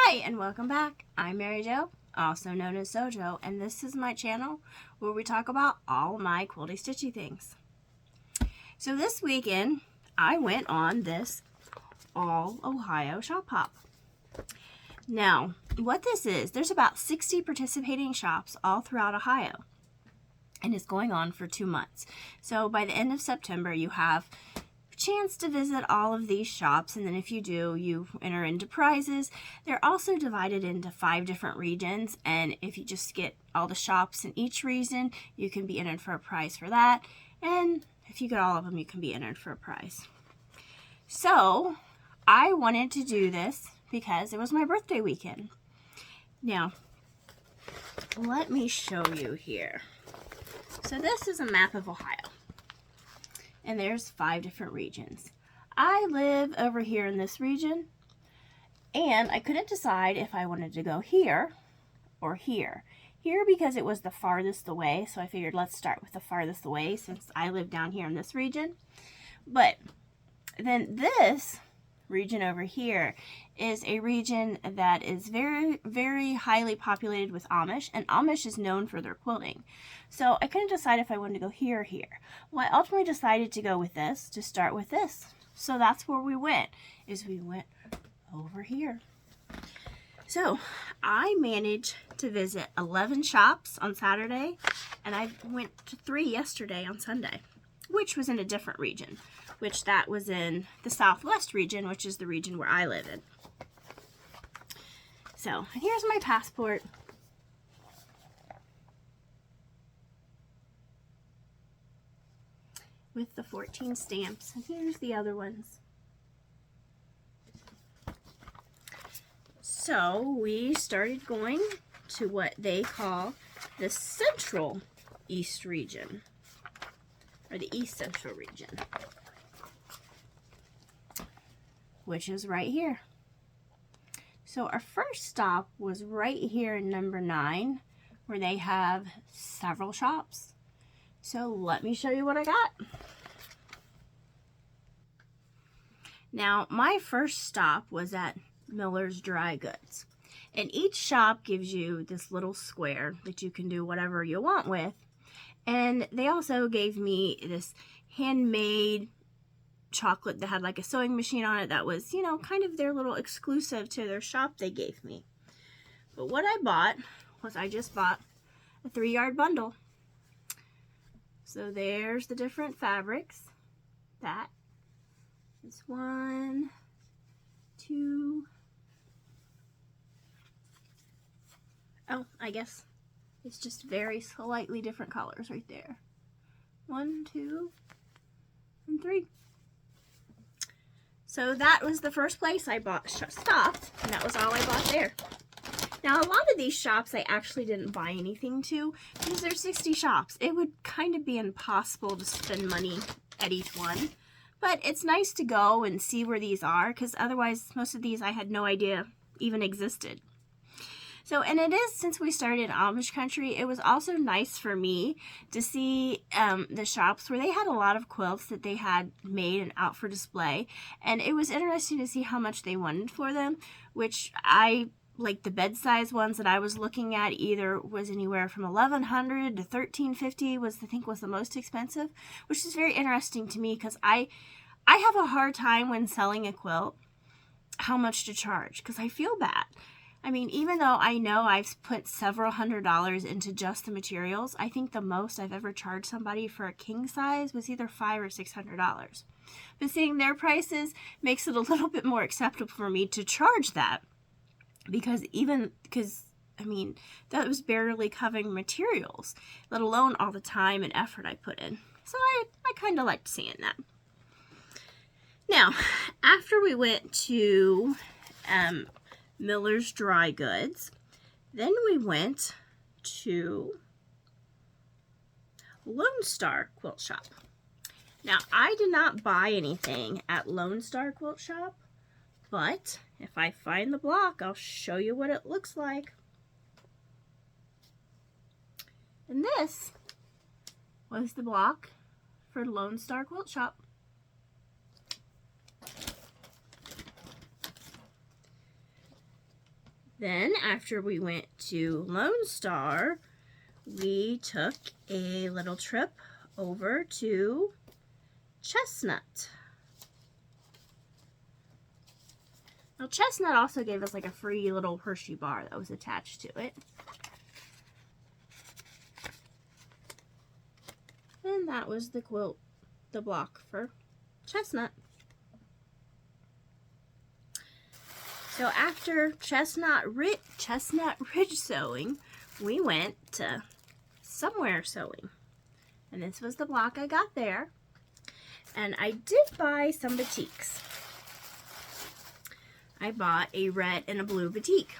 Hi and welcome back. I'm Mary Jo, also known as Sojo, and this is my channel where we talk about all my quilty stitchy things. So this weekend I went on this All Ohio shop hop. Now what this is, there's about 60 participating shops all throughout Ohio, and it's going on for 2 months. So by the end of September you have chance to visit all of these shops, and then if you do, you enter into prizes. They're also divided into 5 different regions, and if you just get all the shops in each region, you can be entered for a prize for that, and if you get all of them, you can be entered for a prize. So I wanted to do this because it was my birthday weekend. Now let me show you here. So this is a map of Ohio, and there's 5 different regions. I live over here in this region, and I couldn't decide if I wanted to go here or here. Here because it was the farthest away, so I figured let's start with the farthest away since I live down here in this region. But then this region over here is a region that is very, very highly populated with Amish, and Amish is known for their quilting. So I couldn't decide if I wanted to go here or here. Well, I ultimately decided to go with this, to start with this. So that's where we went over here. So I managed to visit 11 shops on Saturday, and I went to 3 yesterday on Sunday, which was in a different region, which that was in the Southwest region, which is the region where I live in. So here's my passport. With the 14 stamps, and here's the other ones. So we started going to what they call the Central East region, or the East Central region, which is right here. So our first stop was right here in number 9, where they have several shops. So let me show you what I got. Now, my first stop was at Miller's Dry Goods. And each shop gives you this little square that you can do whatever you want with. And they also gave me this handmade chocolate that had like a sewing machine on it that was, you know, kind of their little exclusive to their shop they gave me. But what I bought was I just bought a 3-yard bundle. So there's the different fabrics. That is 1, 2. Oh, I guess it's just very slightly different colors right there. 1, 2, and 3. So that was the first place I stopped, and that was all I bought there. Now, a lot of these shops I actually didn't buy anything to because there's 60 shops. It would kind of be impossible to spend money at each one. But it's nice to go and see where these are, because otherwise most of these I had no idea even existed. So, and it is, since we started in Amish country, it was also nice for me to see the shops where they had a lot of quilts that they had made and out for display. And it was interesting to see how much they wanted for them, which like the bed size ones that I was looking at either was anywhere from $1,100 to $1,350 was, I think, was the most expensive, which is very interesting to me because I have a hard time when selling a quilt how much to charge, because I feel bad. I mean, even though I know I've put several $100s into just the materials, I think the most I've ever charged somebody for a king size was either $500 or $600. But seeing their prices makes it a little bit more acceptable for me to charge that. Because I mean, that was barely covering materials, let alone all the time and effort I put in. So I kind of liked seeing that. Now, after we went to Miller's Dry Goods, then we went to Lone Star Quilt Shop. Now, I did not buy anything at Lone Star Quilt Shop, but if I find the block, I'll show you what it looks like. And this was the block for Lone Star Quilt Shop. Then after we went to Lone Star, we took a little trip over to Chestnut. Now Chestnut also gave us like a free little Hershey bar that was attached to it. And that was the quilt, the block for Chestnut. So after Chestnut Ridge sewing, we went to Somewhere Sewing. And this was the block I got there. And I did buy some batiks. I bought a red and a blue batik.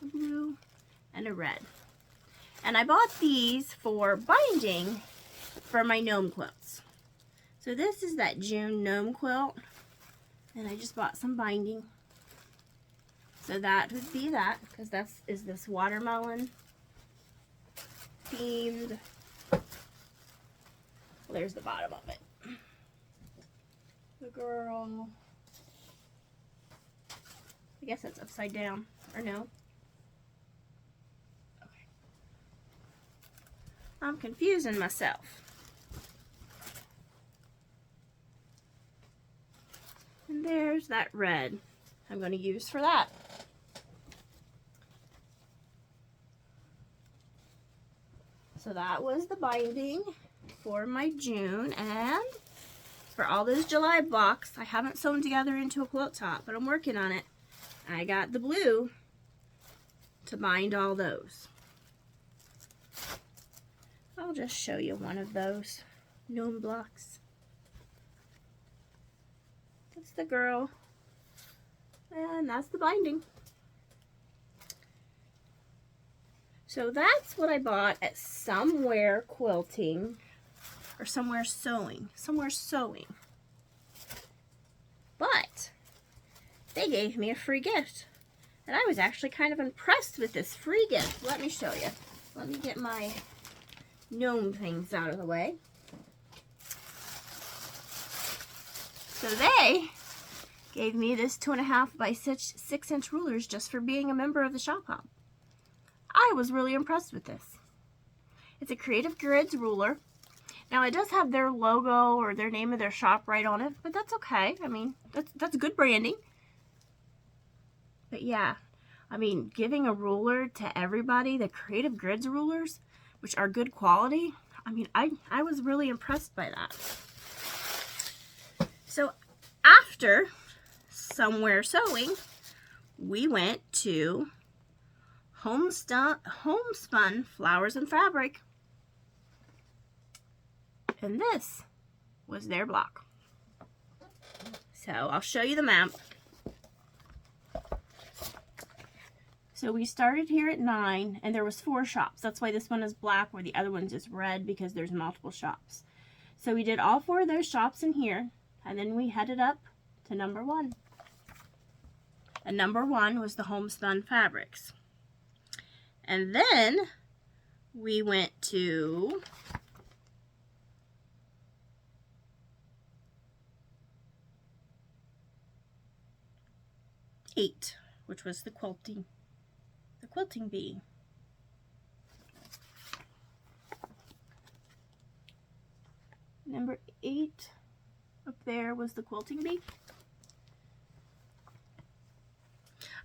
A blue and a red. And I bought these for binding for my gnome quilts. So this is that June gnome quilt. And I just bought some binding. So that would be that, because that is this watermelon themed. Well, there's the bottom of it. The girl. I guess that's upside down, or no? Okay. I'm confusing myself. And there's that red I'm going to use for that. So that was the binding for my June, and for all those July blocks, I haven't sewn together into a quilt top, but I'm working on it. I got the blue to bind all those. I'll just show you one of those gnome blocks. That's the girl, and that's the binding. So that's what I bought at Somewhere Quilting, or Somewhere Sewing. But they gave me a free gift. And I was actually kind of impressed with this free gift. Let me show you. Let me get my gnome things out of the way. So they gave me this 2.5 by 6 inch rulers just for being a member of the Shop Hop. I was really impressed with this. It's a Creative Grids ruler. Now it does have their logo or their name of their shop right on it, but that's okay. I mean, that's good branding. But yeah, I mean, giving a ruler to everybody, the Creative Grids rulers, which are good quality, I mean, I was really impressed by that. So after Somewhere Sewing, we went to Homespun Flowers and Fabric. And this was their block. So I'll show you the map. So we started here at 9, and there was 4 shops. That's why this one is black, where the other one's just red, because there's multiple shops. So we did all 4 of those shops in here, and then we headed up to number 1. And number 1 was the Homespun Fabrics. And then we went to eight, which was the quilting bee. Number 8 up there was the quilting bee.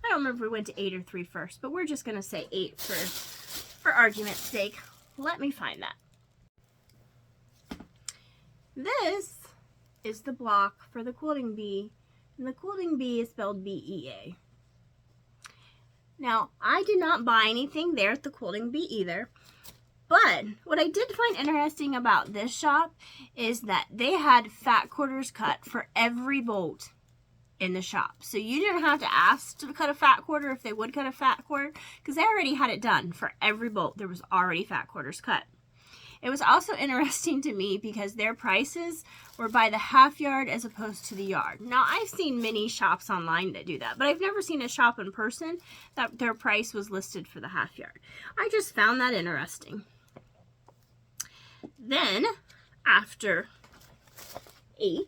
I don't remember if we went to 8 or 3 first, but we're just going to say 8 for argument's sake. Let me find that. This is the block for the quilting bee, and the quilting bee is spelled B-E-A. Now, I did not buy anything there at the quilting bee either, but what I did find interesting about this shop is that they had fat quarters cut for every bolt in the shop. So you didn't have to ask to cut a fat quarter if they would cut a fat quarter, because they already had it done. For every bolt, there was already fat quarters cut. It was also interesting to me because their prices were by the half yard as opposed to the yard. Now, I've seen many shops online that do that, but I've never seen a shop in person that their price was listed for the half yard. I just found that interesting. Then, after 8,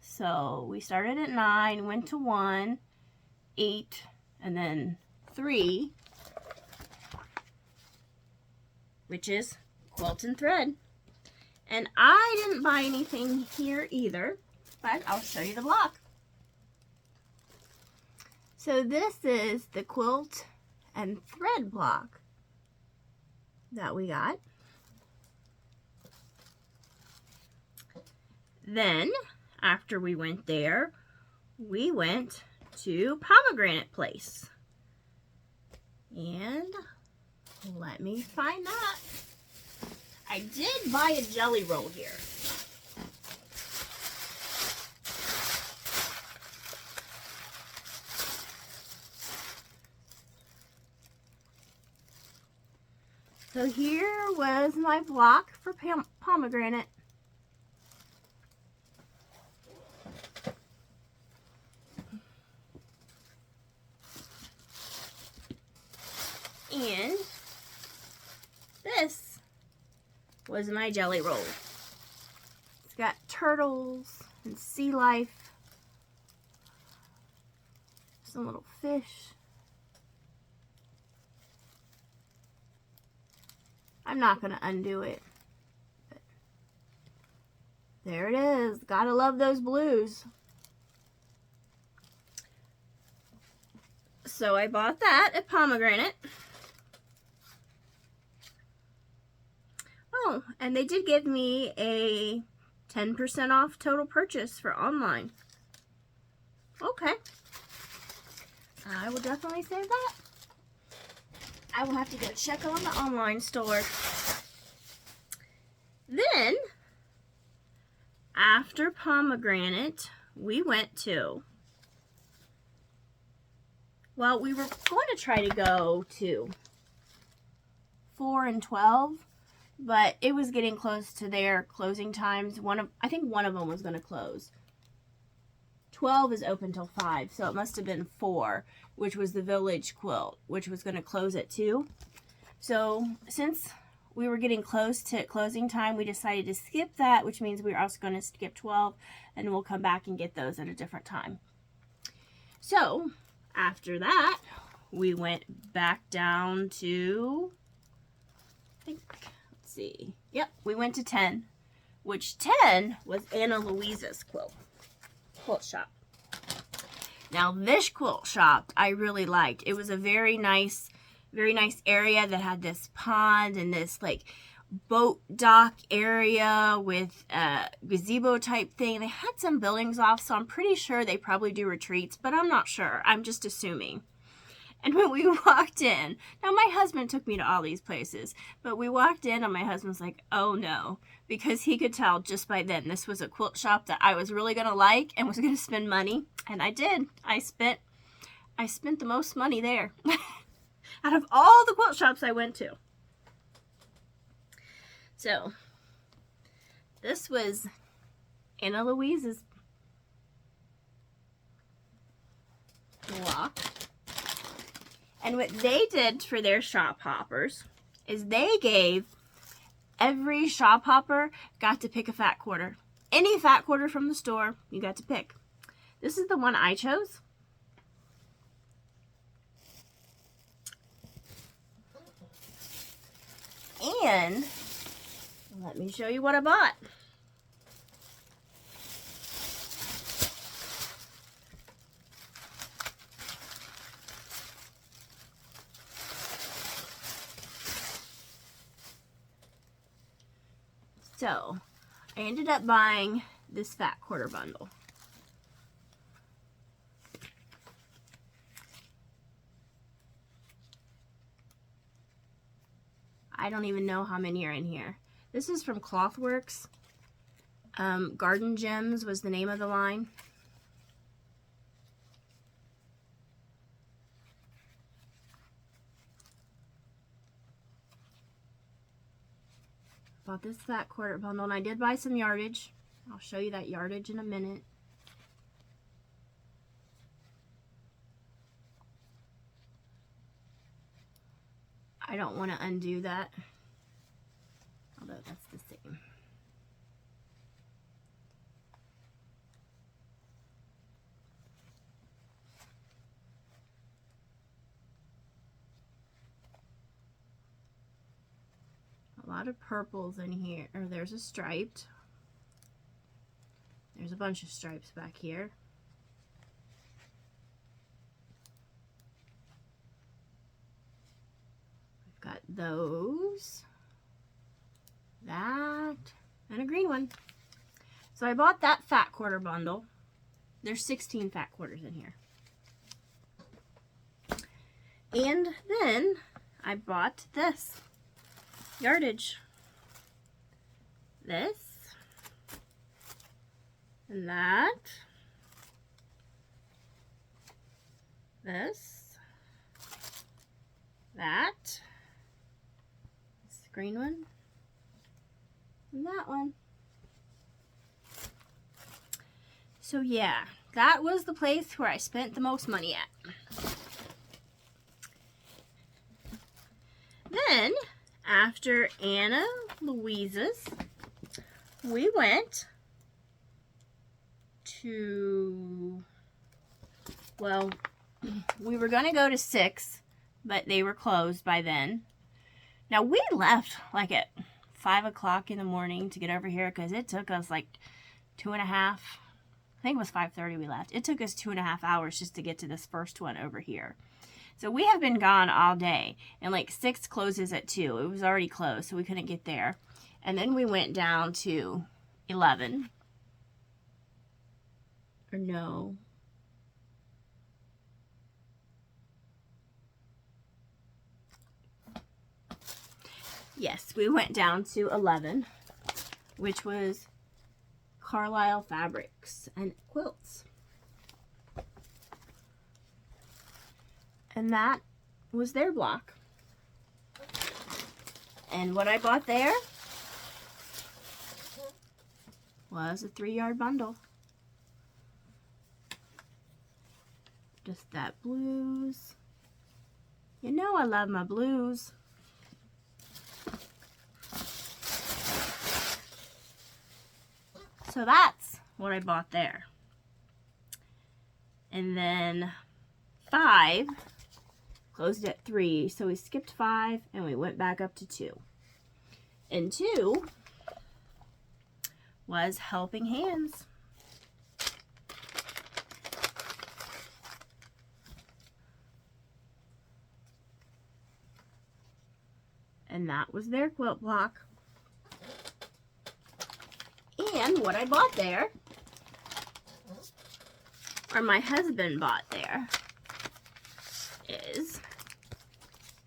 so we started at 9, went to 1. 8 and then 3, which is quilt and thread. And I didn't buy anything here either, but I'll show you the block. So this is the quilt and thread block that we got. Then, after we went there, we went to Pomegranate Place. And let me find that. I did buy a jelly roll here. So here was my block for pomegranate. And this was my jelly roll. It's got turtles and sea life, some little fish. I'm not going to undo it. But there it is. Gotta love those blues. So I bought that at Pomegranate. Oh, and they did give me a 10% off total purchase for online. Okay. I will definitely save that. I will have to go check on the online store. Then, after Pomegranate, we went to, well, we were going to try to go to 4 and 12, but it was getting close to their closing times. I think one of them was going to close. 12 is open till 5, so it must have been 4, which was the Village Quilt, which was going to close at 2. So since we were getting close to closing time, we decided to skip that, which means we're also going to skip 12, and we'll come back and get those at a different time. So after that, we went back down to, let's see, yep, we went to 10, which 10 was Anna Louise's quilt shop. Now this quilt shop I really liked. It was a very nice area that had this pond and this like boat dock area with a gazebo type thing. They had some buildings off, so I'm pretty sure they probably do retreats, but I'm not sure. I'm just assuming. And when we walked in, now my husband took me to all these places, but we walked in and my husband's like, oh no, because he could tell just by then this was a quilt shop that I was really going to like and was going to spend money. And I did. I spent the most money there out of all the quilt shops I went to. So this was Anna Louise's block. And what they did for their shop hoppers is they gave every shop hopper got to pick a fat quarter. Any fat quarter from the store, you got to pick. This is the one I chose. And let me show you what I bought. So, I ended up buying this fat quarter bundle. I don't even know how many are in here. This is from Clothworks. Garden Gems was the name of the line. Bought this fat quarter bundle, and I did buy some yardage. I'll show you that yardage in a minute. I don't want to undo that, although that's the same. lot of purples in here. Or there's a striped. There's a bunch of stripes back here. We've got those, that, and a green one. So I bought that fat quarter bundle. There's 16 fat quarters in here. And then I bought this yardage. This. And that. This. That. This green one. And that one. So yeah, that was the place where I spent the most money at. Then, after Anna Louisa's, we went to, well, we were going to go to 6, but they were closed by then. Now, we left like at 5 o'clock in the morning to get over here because it took us like 2.5, I think it was 5:30 we left. It took us 2.5 hours just to get to this first one over here. So we have been gone all day, and like 6 closes at 2. It was already closed, so we couldn't get there. And then we went down to 11. Or no. Yes, we went down to 11, which was Carlisle Fabrics and Quilts. And that was their block. And what I bought there was a 3-yard bundle. Just that blues. You know I love my blues. So that's what I bought there. And then 5 closed at 3, so we skipped 5 and we went back up to 2. And 2 was Helping Hands. And that was their quilt block. And what I bought there, or my husband bought there, is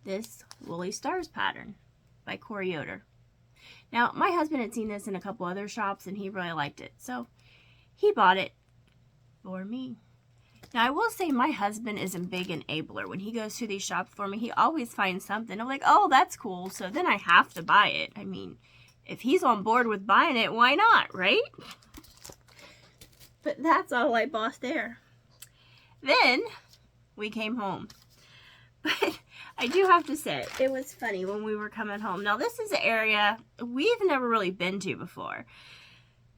this Woolly Stars pattern by Corey Yoder. Now, my husband had seen this in a couple other shops and he really liked it, so he bought it for me. Now, I will say my husband is a big enabler. When he goes to these shops for me, he always finds something. I'm like, oh, that's cool, so then I have to buy it. I mean, if he's on board with buying it, why not, right? But that's all I bought there. Then we came home. But I do have to say, it was funny when we were coming home. Now, this is an area we've never really been to before.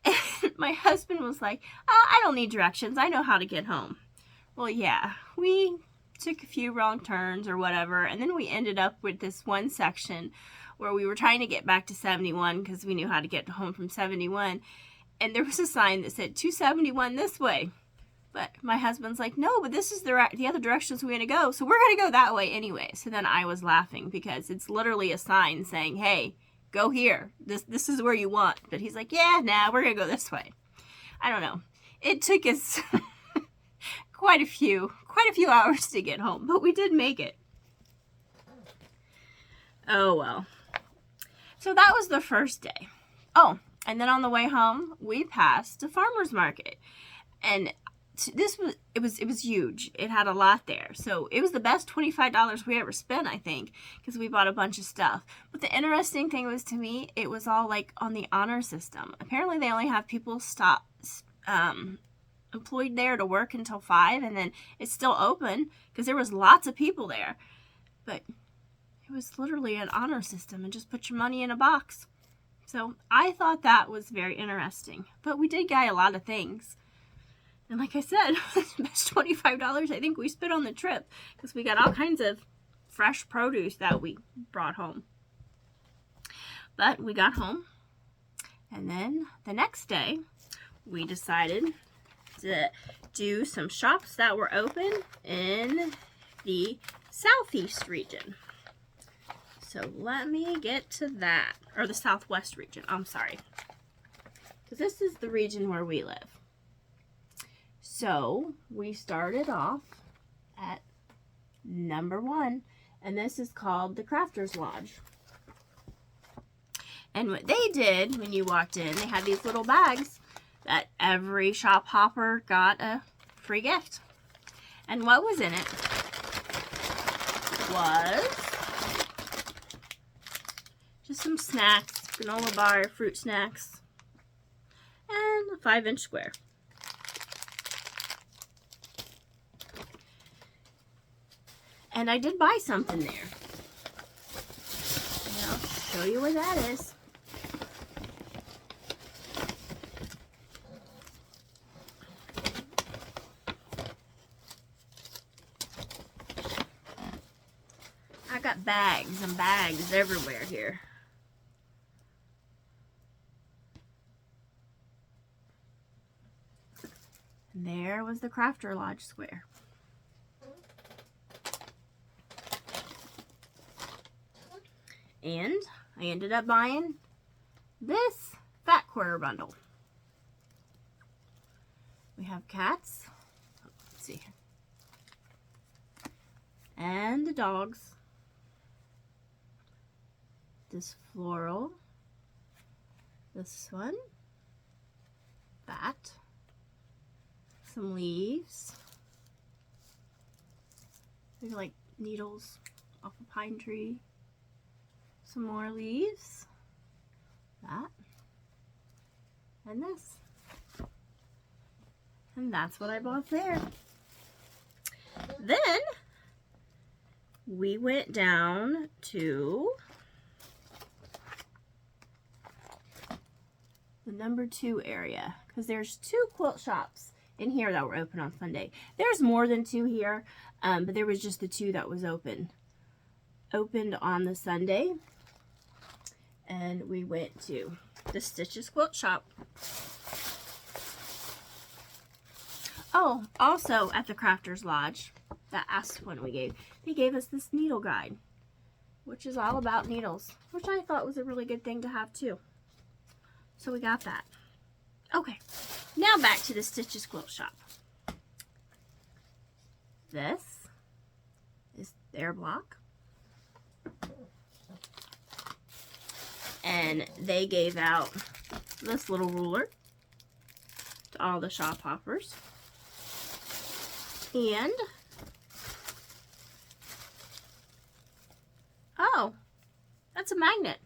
And my husband was like, I don't need directions. I know how to get home. Well, yeah, we took a few wrong turns or whatever, and then we ended up with this one section where we were trying to get back to 71 because we knew how to get home from 71. And there was a sign that said 271 this way. But my husband's like, no, but this is the other directions we're going to go. So we're going to go that way anyway. So then I was laughing because it's literally a sign saying, hey, go here. This is where you want. But he's like, yeah, nah, we're going to go this way. I don't know. It took us quite a few hours to get home, but we did make it. Oh, well. So that was the first day. Oh, and then on the way home, we passed a farmer's market. And it was huge. It had a lot there. So it was the best $25 we ever spent, I think, because we bought a bunch of stuff. But the interesting thing was, to me, it was all like on the honor system. Apparently they only have people employed there to work until 5, and then it's still open because there was lots of people there. But it was literally an honor system and just put your money in a box. So I thought that was very interesting. But we did buy a lot of things. And like I said, the best $25 I think we spent on the trip because we got all kinds of fresh produce that we brought home. But we got home, and then the next day we decided to do some shops that were open in the southeast region. So let me get to that, or the southwest region, I'm sorry. Because this is the region where we live. So we started off at number 1, and this is called the Crafters Lodge. And what they did when you walked in, they had these little bags that every shop hopper got a free gift. And what was in it was just some snacks, granola bar, fruit snacks, and a 5-inch square. And I did buy something there. And I'll show you where that is. I got bags and bags everywhere here. And there was the Crafter Lodge square. And I ended up buying this fat quarter bundle. We have cats. Let's see. And the dogs. This floral. This one. That. Some leaves. They're like needles off a pine tree. Some more leaves. That. And this. And that's what I bought there. Then we went down to the number 2 area, because there's 2 quilt shops in here that were open on Sunday. There's more than 2 here, but there was just the 2 that was opened on the Sunday. And we went to the Stitches Quilt Shop. Oh, also at the Crafters Lodge, that last one they gave us this needle guide, which is all about needles, which I thought was a really good thing to have too. So we got that. Okay, now back to the Stitches Quilt Shop. This is their block. And they gave out this little ruler to all the shop hoppers. And, oh, that's a magnet.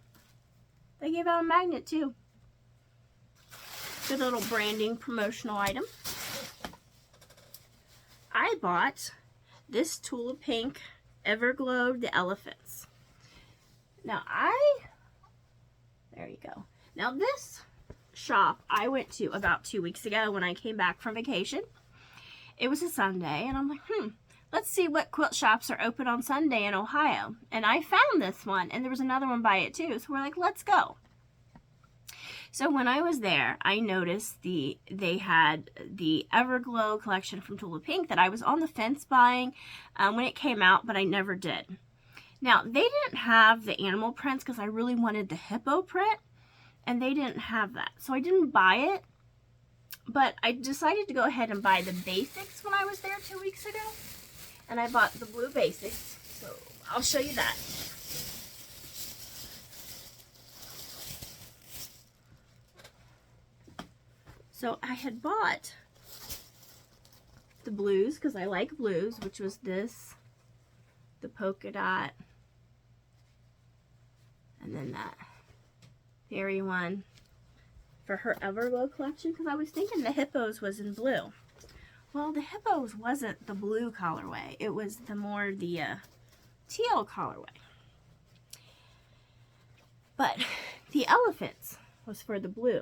They gave out a magnet too. Good little branding promotional item. I bought this Tulip Pink Everglow the Elephants. Now there you go. Now this shop I went to about 2 weeks ago when I came back from vacation. It was a Sunday and I'm like, let's see what quilt shops are open on Sunday in Ohio. And I found this one and there was another one by it too. So we're like, let's go. So when I was there, I noticed they had the Everglow collection from Tulip Pink that I was on the fence buying when it came out, but I never did. Now, they didn't have the animal prints because I really wanted the hippo print, and they didn't have that. So I didn't buy it, but I decided to go ahead and buy the basics when I was there 2 weeks ago. And I bought the blue basics, so I'll show you that. So I had bought the blues because I like blues, which was this, the polka dot, and then that fairy one for her Everglow collection because I was thinking the hippos was in blue. Well, the hippos wasn't the blue colorway. It was the teal colorway. But the elephants was for the blue.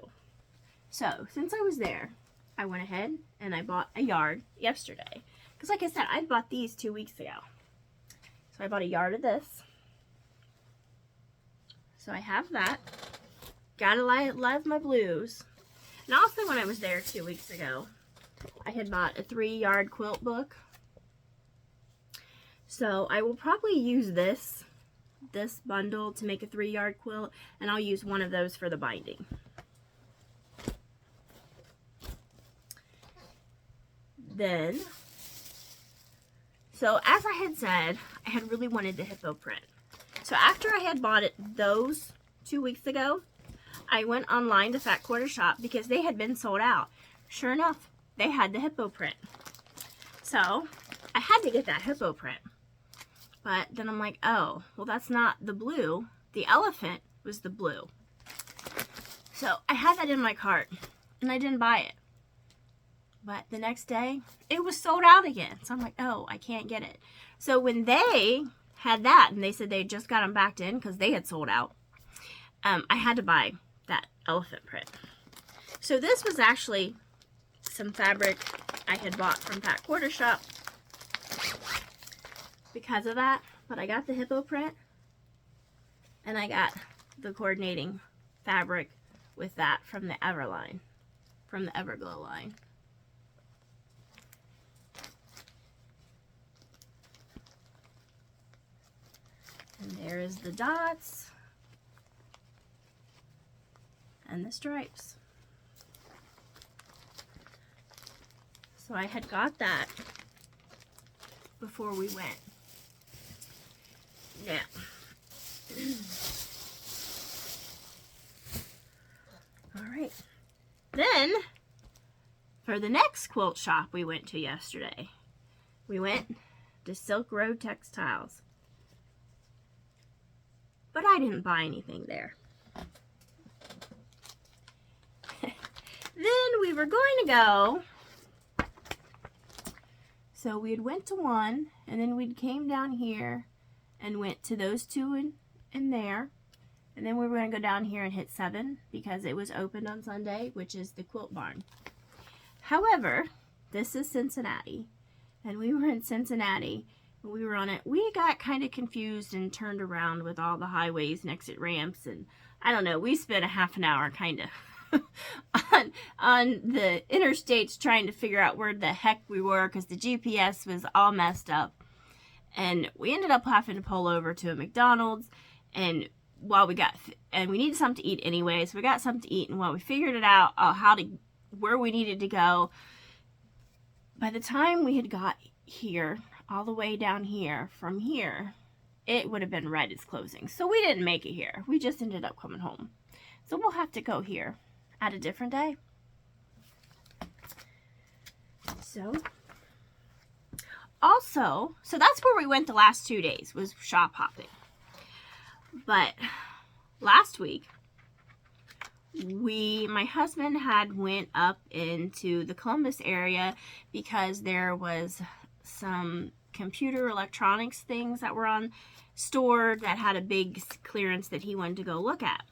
So, since I was there, I went ahead and I bought a yard yesterday. Because like I said, I bought these 2 weeks ago. So I bought a yard of this. So I have that. Gotta love my blues. And also when I was there 2 weeks ago, I had bought a 3-yard quilt book. So I will probably use this bundle to make a 3-yard quilt, and I'll use one of those for the binding. Then, so as I had said, I had really wanted the hippo print. So after I had bought those 2 weeks ago, I went online to Fat Quarter Shop because they had been sold out. Sure enough, they had the hippo print. So I had to get that hippo print. But then I'm like, oh, well, that's not the blue. The elephant was the blue. So I had that in my cart, and I didn't buy it. But the next day, it was sold out again. So I'm like, oh, I can't get it. So when they had that, and they said they just got them backed in because they had sold out, I had to buy that elephant print. So this was actually some fabric I had bought from Fat Quarter Shop because of that. But I got the hippo print, and I got the coordinating fabric with that from the Everline, from the Everglow line. And there is the dots and the stripes. So I had got that before we went. Now, all right. Then, for the next quilt shop we went to yesterday, we went to Silk Road Textiles. But I didn't buy anything there. Then we were going to go. So we had went to one, and then we came down here and went to those two in there. And then we were going to go down here and hit 7 because it was open on Sunday, which is the Quilt Barn. However, this is Cincinnati, and we were in Cincinnati. We were on it. We got kind of confused and turned around with all the highways and exit ramps, and I don't know. We spent a half an hour kind of on the interstates trying to figure out where the heck we were because the GPS was all messed up. And we ended up having to pull over to a McDonald's, and while we needed something to eat anyway, so we got something to eat, and while we figured it out where we needed to go, by the time we had got here, all the way down here, from here, it would have been right as closing. So we didn't make it here. We just ended up coming home. So we'll have to go here at a different day. So that's where we went the last 2 days, was shop hopping. But last week, my husband had went up into the Columbus area because there was some computer electronics things that were on store that had a big clearance that he wanted to go look at.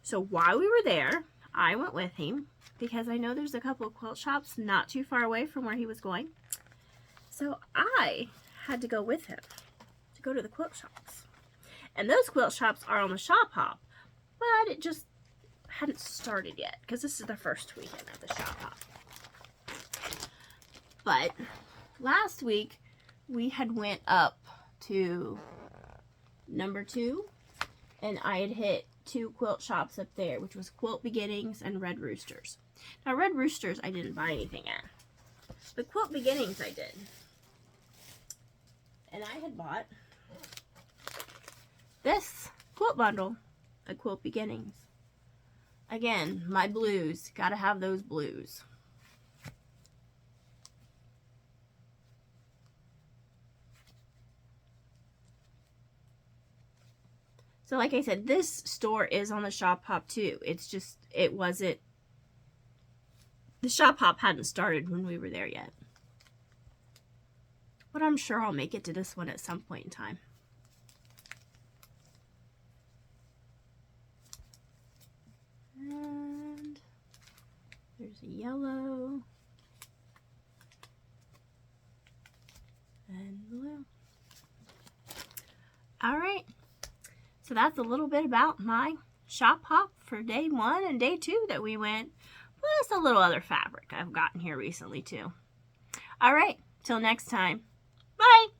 So while we were there, I went with him because I know there's a couple of quilt shops not too far away from where he was going. So I had to go with him to go to the quilt shops. And those quilt shops are on the shop hop, but it just hadn't started yet because this is the first weekend of the shop hop. But last week we had went up to number 2, and I had hit 2 quilt shops up there, which was Quilt Beginnings and Red Roosters. Now Red Roosters I didn't buy anything at, but Quilt Beginnings I did. And I had bought this quilt bundle at Quilt Beginnings. Again, my blues. Gotta have those blues. So like I said, this store is on the shop hop too. It's just, the shop hop hadn't started when we were there yet. But I'm sure I'll make it to this one at some point in time. And there's a yellow and blue. All right. So that's a little bit about my shop hop for day 1 and day 2 that we went, plus a little other fabric I've gotten here recently too. All right, till next time. Bye.